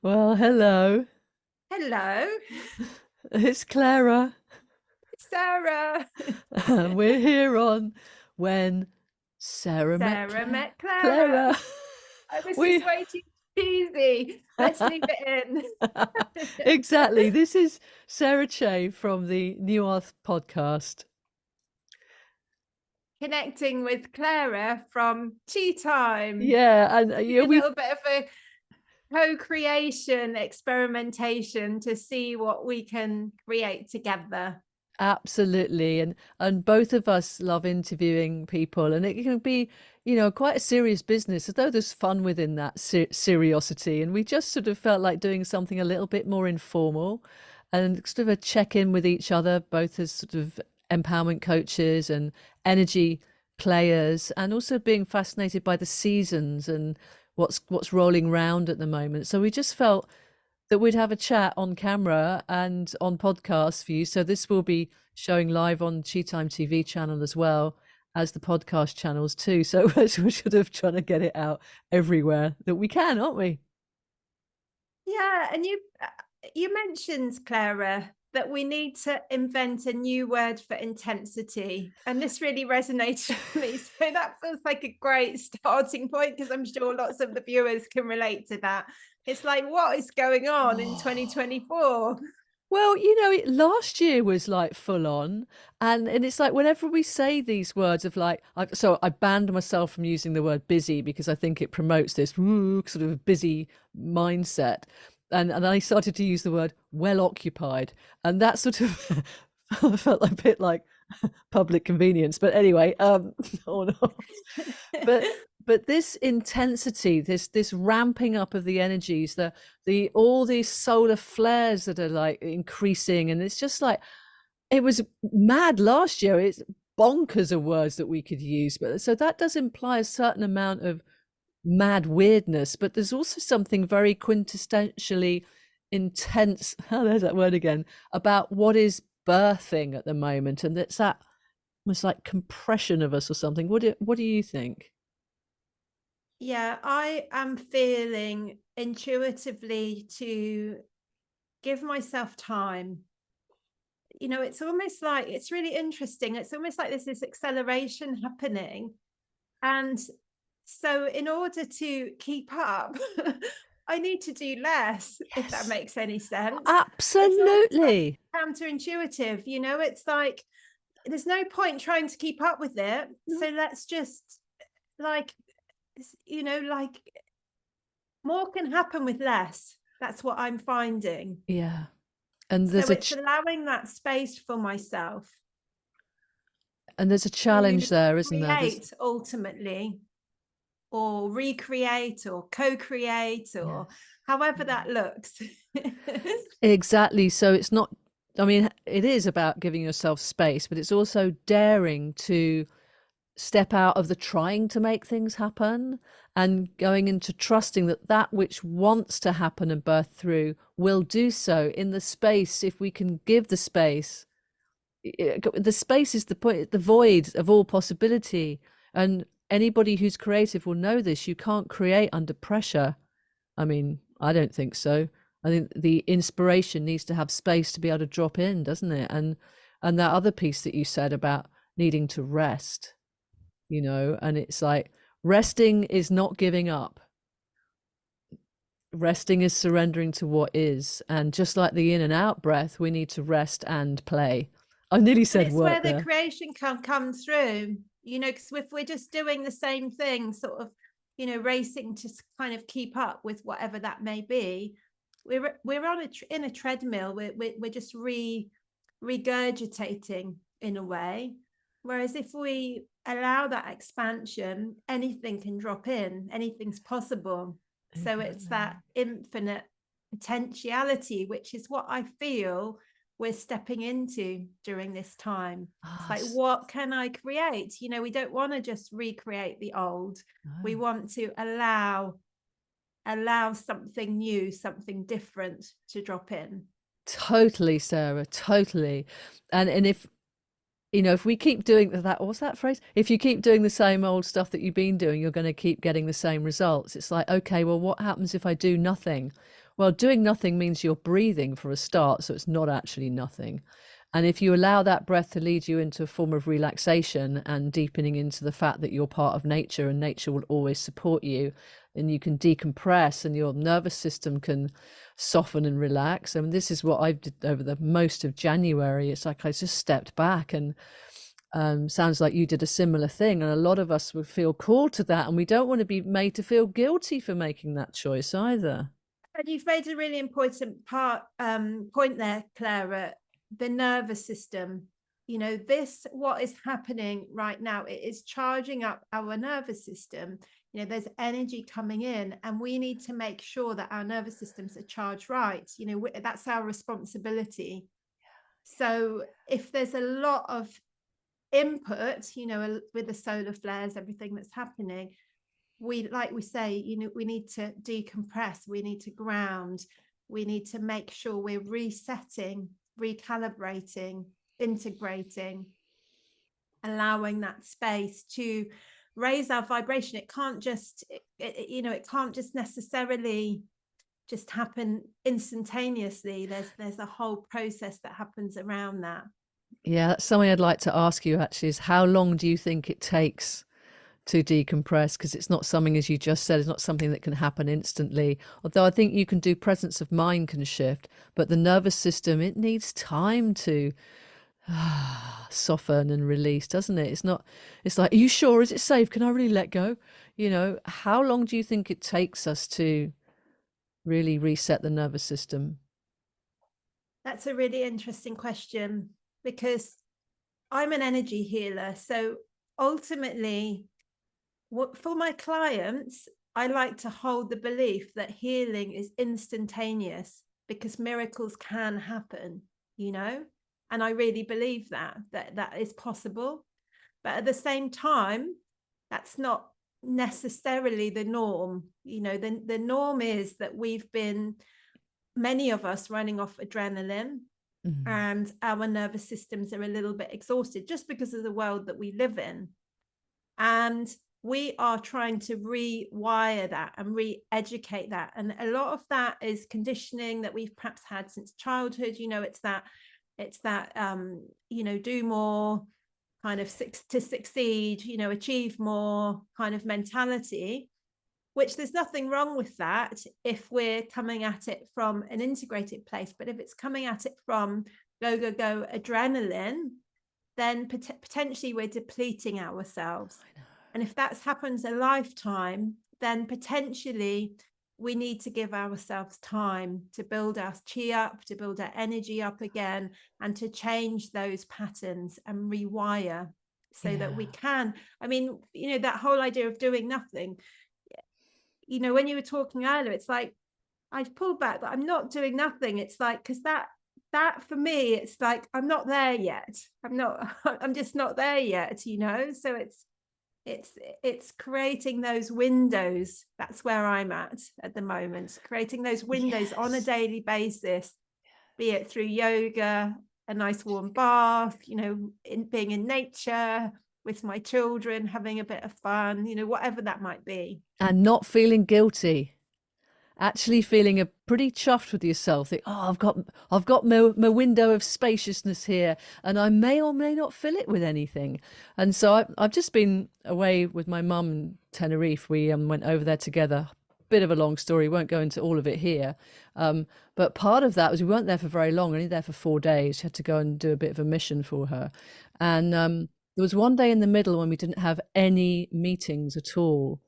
Well, hello. Hello, It's Clara. Sarah. We're here on When Sarah Met Sarah met Clara. Clara. Oh, this is We way too cheesy. Let's leave it in. exactly. This is Sarah Che from the New Earth podcast. Connecting with Clara from Tea Time. Yeah, and Doing a we little bit of a co-creation experimentation to see what we can create together. absolutely, and both of us love interviewing people, and it can be, quite a serious business, although there's fun within that seriosity. And we just sort of felt like doing something a little bit more informal, and sort of a check in with each other, both as sort of empowerment coaches and energy players, and also being fascinated by the seasons and what's rolling round at the moment. So we just felt that we'd have a chat on camera and on podcast for you. So this will be showing live on Tea Time TV channel as well as the podcast channels too. So we're sort of trying to get it out everywhere that we can, aren't we? Yeah, and you mentioned, Clara, that we need to invent a new word for intensity. And this really resonated with me. So that feels like a great starting point because I'm sure lots of the viewers can relate to that. It's like, what is going on in Oh. 2024? Well, last year was like full on, and it's like whenever we say these words of like, so I banned myself from using the word busy because I think it promotes this sort of busy mindset, and I started to use the word well occupied, and that sort of felt a bit like public convenience. But anyway, or not. but but this intensity, this ramping up of the energies, the all these solar flares that are like increasing, and it's just like it was mad last year. It's bonkers of words that we could use, but so that does imply a certain amount of mad weirdness, but there's also something very quintessentially intense, oh, there's that word again, about what is birthing at the moment, and it's that almost like compression of us or something. What do you think? Yeah, I am feeling intuitively to give myself time. It's almost like it's really interesting. It's almost like there's this acceleration happening. And so, in order to keep up, I need to do less, if that Yes, makes any sense. It's almost like absolutely. counterintuitive. It's like there's no point trying to keep up with it. No. So, let's just like, like more can happen with less. That's what I'm finding. Yeah, and So, it's allowing that space for myself there's a to challenge there, isn't there? There's create ultimately, or recreate, or co-create, or yes. however that looks. Exactly. So it's not, I mean, it is about giving yourself space, but it's also daring to step out of the trying to make things happen and going into trusting that that which wants to happen and birth through will do so in the space if we can give the space. The space is the point, the void of all possibility. And anybody who's creative will know this. You can't create under pressure. I mean, I don't think so. I think the inspiration needs to have space to be able to drop in, doesn't it? And that other piece that you said about needing to rest, and it's like resting is not giving up. Resting is surrendering to what is. And just like the in and out breath, we need to rest and play. I nearly And said it's where work the there. creation can come through, because if we're just doing the same thing, sort of, racing to kind of keep up with whatever that may be, we're on in a treadmill. We're just regurgitating in a way. Whereas if we allow that expansion, anything can drop in, anything's possible. So it's that Exactly. infinite potentiality, which is what I feel we're stepping into during this time. It's Ah, like, what can I create? We don't want to just recreate the old. We no. want to allow something new, something different to drop in. Totally, Sarah, totally. And if we keep doing that, what's that phrase? If you keep doing the same old stuff that you've been doing, you're going to keep getting the same results. It's like, okay, well, what happens if I do nothing? Well, doing nothing means you're breathing for a start, so it's not actually nothing. And if you allow that breath to lead you into a form of relaxation and deepening into the fact that you're part of nature and nature will always support you, and you can decompress and your nervous system can soften and relax. And this is what I did over the most of January. It's like I just stepped back, and sounds like you did a similar thing. And a lot of us would feel called to that, and we don't want to be made to feel guilty for making that choice either. And you've made a really important point there, Clara, the nervous system. This, what is happening right now, it is charging up our nervous system. There's energy coming in, and we need to make sure that our nervous systems are charged right. That's our responsibility. So if there's a lot of input, with the solar flares, everything that's happening, like we say, we need to decompress, we need to ground, we need to make sure we're resetting, recalibrating, integrating, allowing that space to raise our vibration. It can't just, it can't just necessarily just happen instantaneously. There's a whole process that happens around that. Yeah, that's something I'd like to ask you actually, is how long do you think it takes to decompress? Because it's not something, as you just said, it's not something that can happen instantly. Although I think you can do, presence of mind can shift, but the nervous system, it needs time to soften and release, doesn't it? It's not, it's like, are you sure? Is it safe? Can I really let go? How long do you think it takes us to really reset the nervous system? That's a really interesting question, because I'm an energy healer. So ultimately, for my clients, I like to hold the belief that healing is instantaneous, because miracles can happen, and I really believe that is possible. But at the same time, that's not necessarily the norm. The norm is that we've been, many of us, running off adrenaline, and our nervous systems are a little bit exhausted just because of the world that we live in. And we are trying to rewire that and re-educate that. And a lot of that is conditioning that we've perhaps had since childhood. It's that do more, kind of to succeed, achieve more kind of mentality, which there's nothing wrong with that if we're coming at it from an integrated place. But if it's coming at it from go, go, go adrenaline, then potentially we're depleting ourselves. And if that's happens a lifetime, then potentially we need to give ourselves time to build our chi up, to build our energy up again, and to change those patterns and rewire so that we can. I mean, that whole idea of doing nothing, when you were talking earlier, it's like, I've pulled back, but I'm not doing nothing. It's like, because that for me, it's like, I'm not there yet. I'm just not there yet, so it's creating those windows. That's where I'm at the moment, creating those windows on a daily basis, be it through yoga, a nice warm bath, being in nature with my children, having a bit of fun, whatever that might be. And not feeling guilty, actually feeling pretty chuffed with yourself. Think, oh, I've got my window of spaciousness here, and I may or may not fill it with anything. And so I've just been away with my mum in Tenerife. We went over there together. Bit of a long story, won't go into all of it here. But part of that was we weren't there for very long, only there for 4 days. She had to go and do a bit of a mission for her. And there was one day in the middle when we didn't have any meetings at all.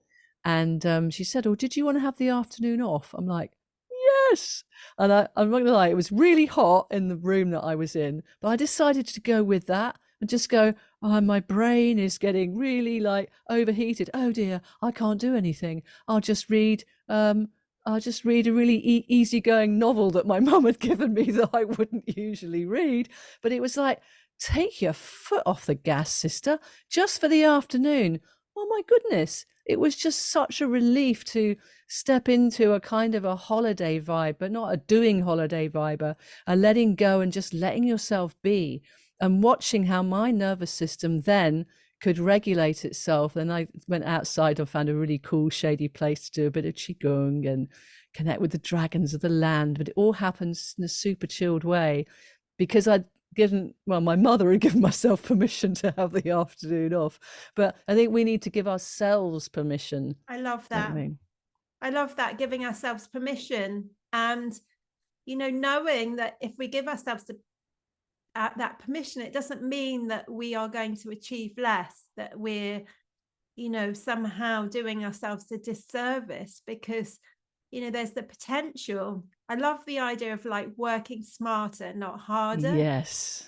And she said, oh, did you want to have the afternoon off? I'm like, yes. And I'm not gonna lie, it was really hot in the room that I was in, but I decided to go with that and just go, oh, my brain is getting really like overheated. Oh dear, I can't do anything. I'll just read a really easygoing novel that my mum had given me that I wouldn't usually read. But it was like, take your foot off the gas, sister, just for the afternoon. Oh my goodness, it was just such a relief to step into a kind of a holiday vibe, but not a doing holiday vibe, a letting go and just letting yourself be, and watching how my nervous system then could regulate itself. And I went outside and found a really cool shady place to do a bit of qigong and connect with the dragons of the land. But it all happens in a super chilled way because I'd given, well, my mother had given myself permission to have the afternoon off. But I think we need to give ourselves permission, I love don't that. we? I love that, giving ourselves permission. And, knowing that if we give ourselves that permission, it doesn't mean that we are going to achieve less, that we're, somehow doing ourselves a disservice, because, there's the potential. I love the idea of like working smarter, not harder, Yes.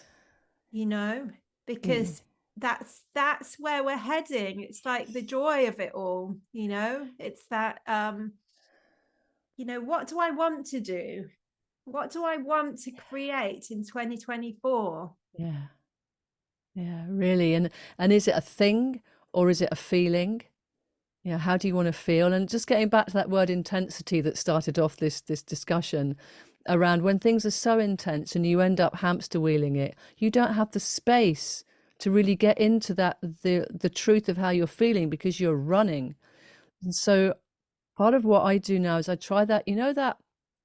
because that's where we're heading. It's like the joy of it all, it's that what do I want to do? What do I want to create in 2024? Yeah. Yeah, really. And is it a thing or is it a feeling? How do you want to feel? And just getting back to that word intensity that started off this discussion around, when things are so intense and you end up hamster wheeling it, you don't have the space to really get into the truth of how you're feeling because you're running. And so part of what I do now is I try that,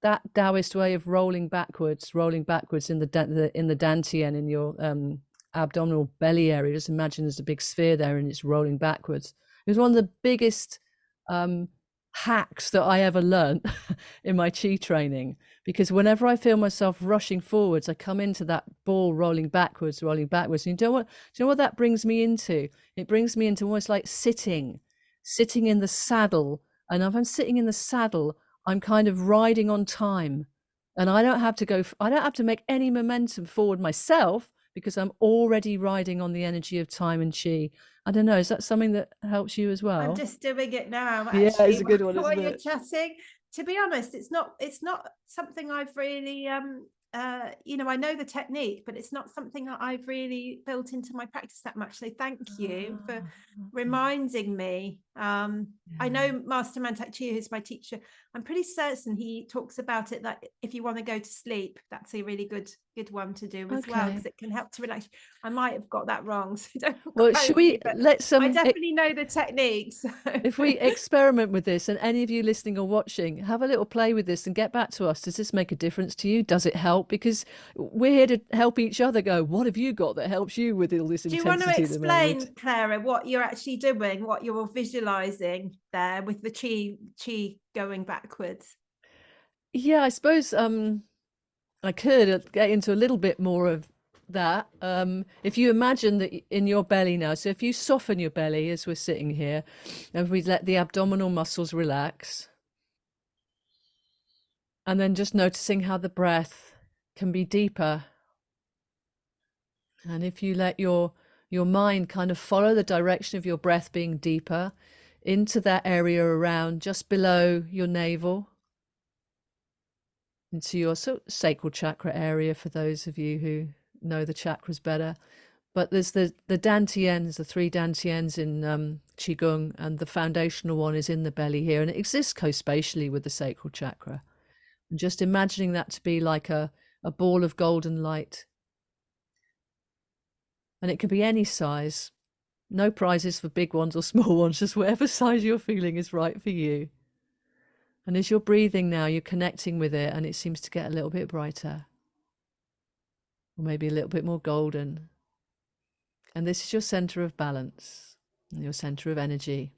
that Taoist way of rolling backwards in the dantian, in your abdominal belly area. Just imagine there's a big sphere there and it's rolling backwards. It was one of the biggest hacks that I ever learned in my chi training, because whenever I feel myself rushing forwards, I come into that ball rolling backwards. And do you know what that brings me into? It brings me into almost like sitting in the saddle. And if I'm sitting in the saddle, I'm kind of riding on time, and I don't have to make any momentum forward myself because I'm already riding on the energy of time and chi. I don't know, is that something that helps you as I'm well? just doing it now, Yeah, it's actually, a good one, while isn't you're it? chatting. To be honest, it's not something I've really I know the technique, but it's not something that I've really built into my practice that much. So thank you for Okay. reminding me. I Yeah. know Master Mantak Chia, who's my teacher. I'm pretty certain he talks about it, that if you want to go to sleep, that's a really good one to do as well, because Okay. it can help to relax. I might have got that wrong, so don't Well, should quote we me, but let's I definitely know the techniques. if we experiment with this, and any of you listening or watching, have a little play with this and get back to us. Does this make a difference to you? Does it help? Because we're here to help each other go, what have you got that helps you with all this Do you want to intensity at the moment? explain, Clara, what you're actually doing, what you're visualizing there with the chi going backwards? Yeah, I suppose I could get into a little bit more of that. If you imagine that in your belly now, so if you soften your belly as we're sitting here, and we let the abdominal muscles relax, and then just noticing how the breath can be deeper. And if you let your mind kind of follow the direction of your breath being deeper into that area around just below your navel, into your sacral chakra area, for those of you who know the chakras better. But there's the dantians, the three dantians in Qigong, and the foundational one is in the belly here, and it exists co-spatially with the sacral chakra. And just imagining that to be like a ball of golden light. And it can be any size. No prizes for big ones or small ones, just whatever size you're feeling is right for you. And as you're breathing now, you're connecting with it, and it seems to get a little bit brighter, or maybe a little bit more golden. And this is your center of balance, your center of energy.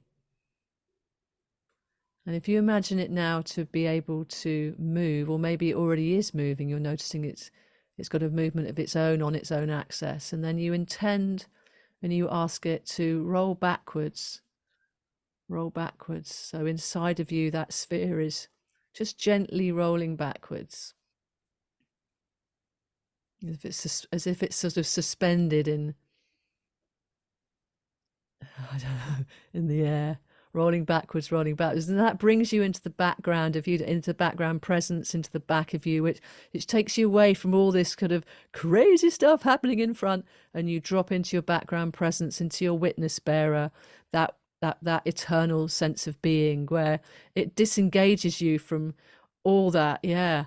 And if you imagine it now to be able to move, or maybe it already is moving, you're noticing it's got a movement of its own on its own axis, and then you intend and you ask it to roll backwards. So inside of you, that sphere is just gently rolling backwards, as if it's sort of suspended in, I don't know, in the air, rolling backwards, and that brings you into the background of you, into background presence, into the back of you, which takes you away from all this kind of crazy stuff happening in front, and you drop into your background presence, into your witness bearer, that eternal sense of being, where it disengages you from all that, yeah,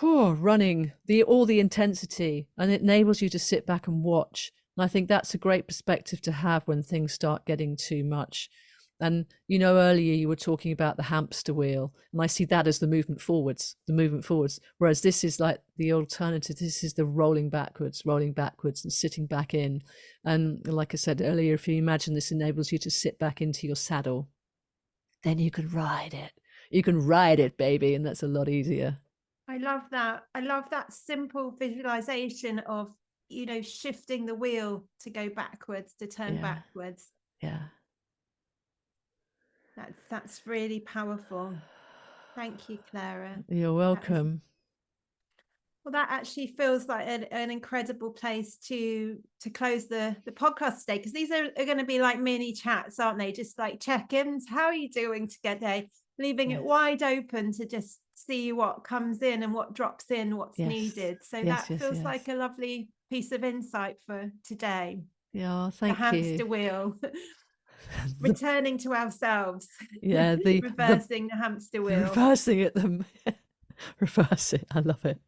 running all the intensity, and it enables you to sit back and watch. And I think that's a great perspective to have when things start getting too much. And you know, earlier you were talking about the hamster wheel, and I see that as the movement forwards. Whereas this is like the alternative. This is the rolling backwards, and sitting back in. And like I said earlier, if you imagine this enables you to sit back into your saddle, then you can ride it. You can ride it, baby, and that's a lot easier. I love that. I love that simple visualization of, you know, shifting the wheel to go backwards, to turn Yeah, backwards. yeah. That's really powerful. Thank you, Clara. You're That is, welcome. well, that actually feels like an incredible place to close the podcast today, because these are going to be like mini chats, aren't they? Just like check-ins. How are you doing today? Leaving Yes. it wide open to just see what comes in and what drops in, what's Yes. needed. So Yes, that yes, feels yes. like a lovely piece of insight for today. Yeah, The thank you. hamster wheel. The Returning to ourselves. yeah, the Reversing the hamster wheel. reversing it them. Reverse it. I love it.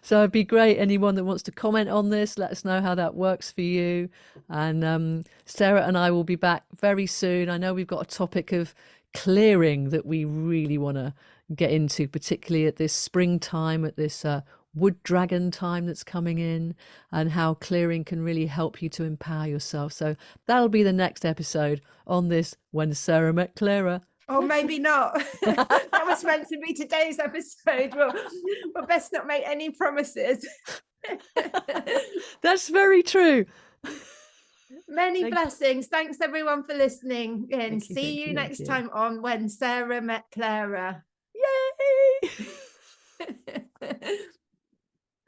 So it'd be great. Anyone that wants to comment on this, let us know how that works for you. And Sarah and I will be back very soon. I know we've got a topic of clearing that we really want to get into, particularly at this springtime, at this wood dragon time that's coming in, and how clearing can really help you to empower yourself. So that'll be the next episode on this When Sarah Met Clara. Or maybe not. That was meant to be today's episode. We'll best not make any promises. That's very true. Many blessings. Thanks everyone for listening. And Thank you, see thank you you, thank next you. time on When Sarah Met Clara. Yay!